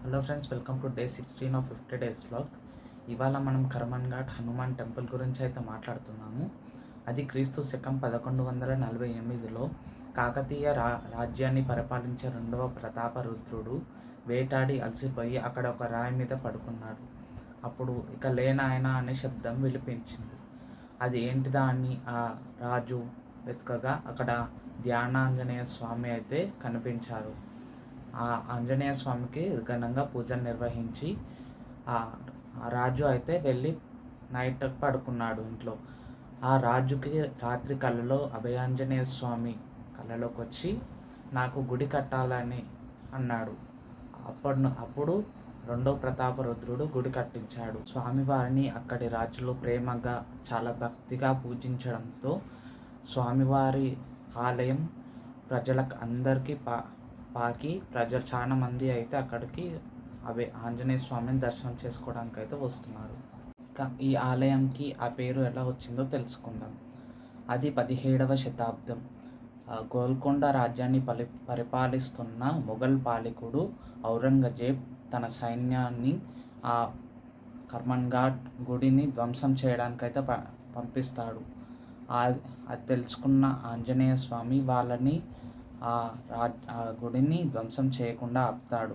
Hello friends, welcome to day 16 of 50 days vlog. ఇవాళ మనం Karman ghat Hanuman temple గురించి అయితే మాట్లాడుతున్నాము. అది క్రీస్తు శకం 1148లో కాకతీయ రాజ్యాన్ని పరిపాలించే రెండవ ప్రతాపరుద్రుడు వేటాడి అలసిపోయి అక్కడ ఒక రాయి మీద పడుకున్నాడు. అప్పుడు ఇక లేనాయన అనే శబ్దం వినిపించింది. అది ఏంటిదా అని ఆ రాజు వెతకగా అక్కడ ధ్యానాంజనేయ స్వామి అయితే కనిపించారు. ఆ ఆంజనేయ స్వామికి ఘనంగా పూజలు నిర్వహించి ఆ రాజు అయితే వెళ్ళి నైట్ పడుకున్నాడు ఇంట్లో. ఆ రాజుకి రాత్రి కలలో అభయాంజనేయ స్వామి కళలోకి వచ్చి నాకు గుడి కట్టాలని అన్నాడు. అప్పుడు రెండో ప్రతాపరుద్రుడు గుడి కట్టించాడు. స్వామివారిని అక్కడి రాజులు ప్రేమగా చాలా భక్తిగా పూజించడంతో స్వామివారి ఆలయం ప్రజలకు అందరికీ పాకి ప్రజలు చాలా మంది అయితే అక్కడికి ఆంజనేయ స్వామిని దర్శనం చేసుకోవడానికి అయితే వస్తున్నారు. ఇంకా ఈ ఆలయంకి ఆ పేరు ఎలా వచ్చిందో తెలుసుకుందాం. అది 17వ శతాబ్దం గోల్కొండ రాజ్యాన్ని పరిపాలిస్తున్న మొఘల్ పాలకుడు ఔరంగజేబ్ తన సైన్యాన్ని ఆ కర్మన్ ఘాట్ గుడిని ధ్వంసం చేయడానికైతే పంపిస్తాడు. అది తెలుసుకున్న ఆంజనేయ స్వామి వాళ్ళని ఆ గుడిని ధ్వంసం చేయకుండా ఆపుతాడు.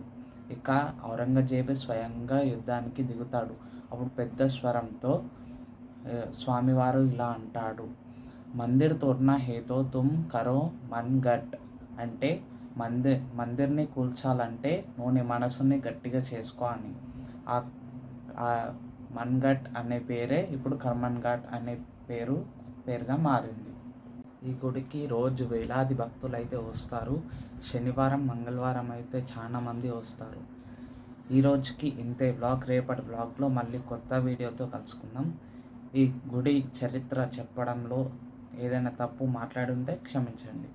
ఇక ఔరంగజేబు స్వయంగా యుద్ధానికి దిగుతాడు. అప్పుడు పెద్ద స్వరంతో స్వామివారు ఇలా అంటాడు, మందిర్ తోడ్నా హేతో తుమ్ కరో మన్ గట్. అంటే మందిర్ని కూల్చాలంటే నువ్వు నీ మనసుని గట్టిగా చేసుకో అని. ఆ మన్ ఘట్ అనే పేరే ఇప్పుడు కర్మన్ ఘాట్ అనే పేరుగా మారింది. ఈ గుడికి రోజు వేలాది భక్తులు అయితే వస్తారు. శనివారం మంగళవారం అయితే చాలా మంది వస్తారు. ఈ రోజుకి ఇంతే బ్లాగ్. రేపటి బ్లాగ్లో మళ్ళీ కొత్త వీడియోతో కలుసుకుందాం. ఈ గుడి చరిత్ర చెప్పడంలో ఏదైనా తప్పు మాట్లాడి ఉంటే క్షమించండి.